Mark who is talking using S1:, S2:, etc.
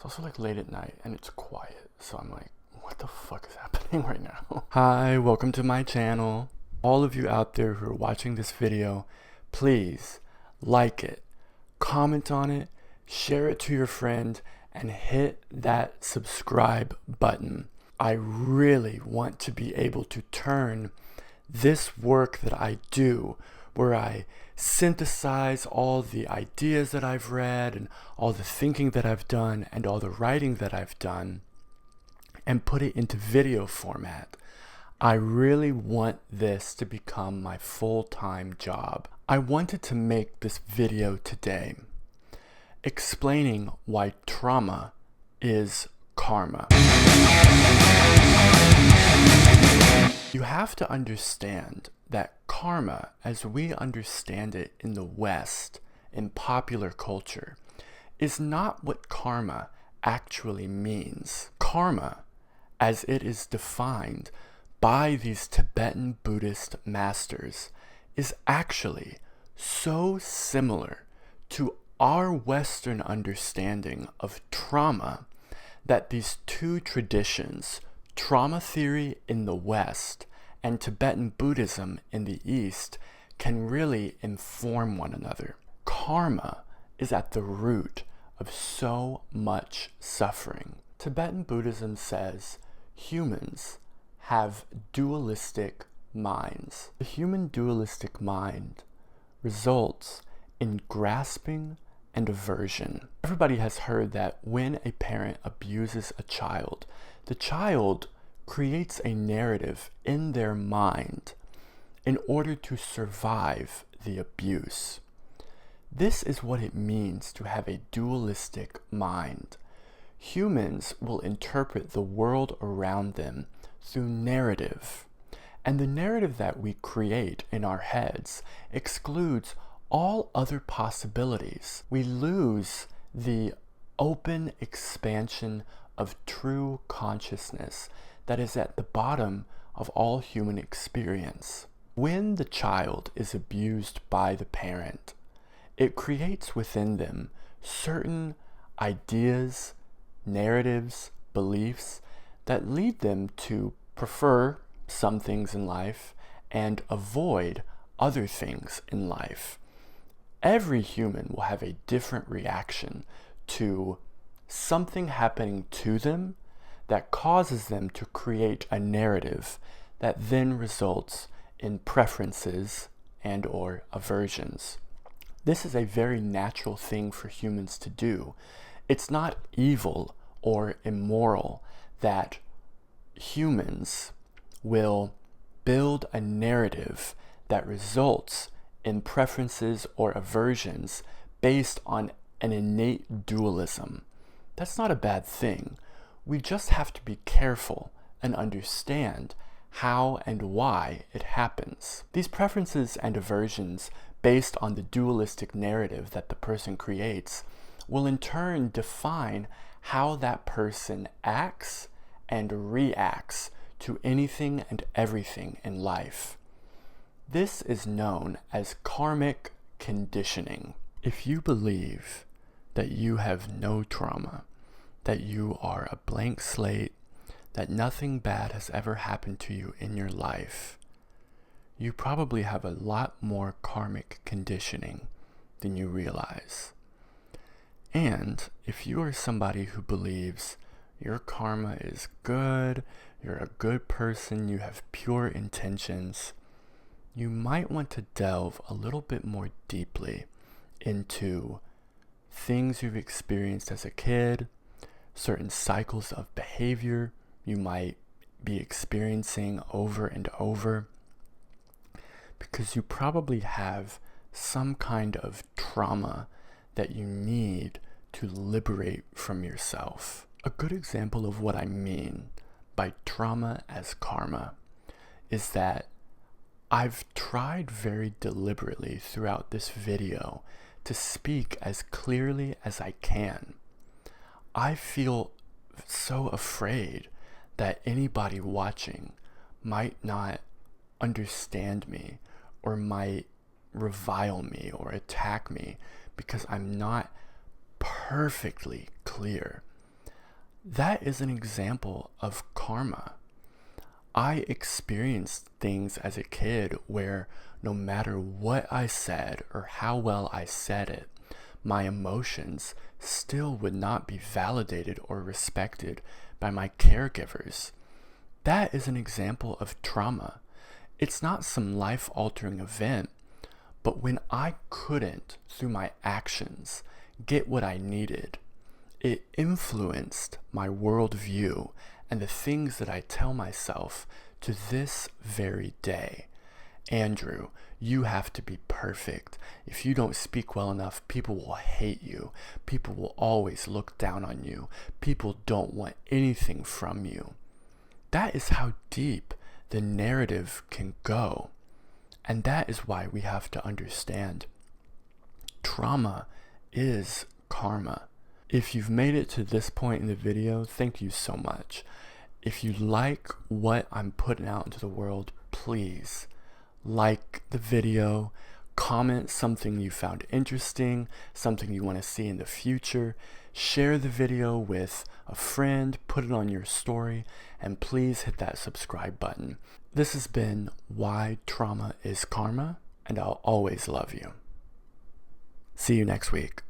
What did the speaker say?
S1: It's also like late at night and it's quiet, so I'm like, what the fuck is happening right now? Hi, welcome to my channel. All of you out there who are watching this video, please like it, comment on it, share it to your friend, and hit that subscribe button. I really want to be able to turn this work that I do, where I synthesize all the ideas that I've read and all the thinking that I've done and all the writing that I've done, and put it into video format. I really want this to become my full-time job. I wanted to make this video today explaining why trauma is karma. You have to understand that karma, as we understand it in the West, in popular culture, is not what karma actually means. Karma, as it is defined by these Tibetan Buddhist masters, is actually so similar to our Western understanding of trauma that these two traditions, trauma theory in the West and Tibetan Buddhism in the East, can really inform one another. Karma is at the root of so much suffering. Tibetan Buddhism says humans have dualistic minds. The human dualistic mind results in grasping and aversion. Everybody has heard that when a parent abuses a child, the child creates a narrative in their mind in order to survive the abuse. This is what it means to have a dualistic mind. Humans will interpret the world around them through narrative, and the narrative that we create in our heads excludes all other possibilities. We lose the open expansion of true consciousness that is at the bottom of all human experience. When the child is abused by the parent, it creates within them certain ideas, narratives, beliefs that lead them to prefer some things in life and avoid other things in life. Every human will have a different reaction to something happening to them that causes them to create a narrative that then results in preferences and or aversions. This is a very natural thing for humans to do. It's not evil or immoral that humans will build a narrative that results in preferences or aversions based on an innate dualism. That's not a bad thing. We just have to be careful and understand how and why it happens. These preferences and aversions based on the dualistic narrative that the person creates will in turn define how that person acts and reacts to anything and everything in life. This is known as karmic conditioning. If you believe that you have no trauma, that you are a blank slate, that nothing bad has ever happened to you in your life, you probably have a lot more karmic conditioning than you realize. And if you are somebody who believes your karma is good, you're a good person, you have pure intentions, you might want to delve a little bit more deeply into things you've experienced as a kid, certain cycles of behavior you might be experiencing over and over, because you probably have some kind of trauma that you need to liberate from yourself. A good example of what I mean by trauma as karma is that I've tried very deliberately throughout this video to speak as clearly as I can. I feel so afraid that anybody watching might not understand me or might revile me or attack me because I'm not perfectly clear. That is an example of karma. I experienced things as a kid where no matter what I said or how well I said it, my emotions still would not be validated or respected by my caregivers. That is an example of trauma. It's not some life-altering event, but when I couldn't, through my actions, get what I needed, it influenced my worldview and the things that I tell myself to this very day. Andrew, you have to be perfect. If you don't speak well enough, people will hate you. People will always look down on you. People don't want anything from you. That is how deep the narrative can go. And that is why we have to understand trauma is karma. If you've made it to this point in the video, thank you so much. If you like what I'm putting out into the world, please like the video, comment something you found interesting, something you want to see in the future, share the video with a friend, put it on your story, and please hit that subscribe button. This has been Why Trauma is Karma, and I'll always love you. See you next week.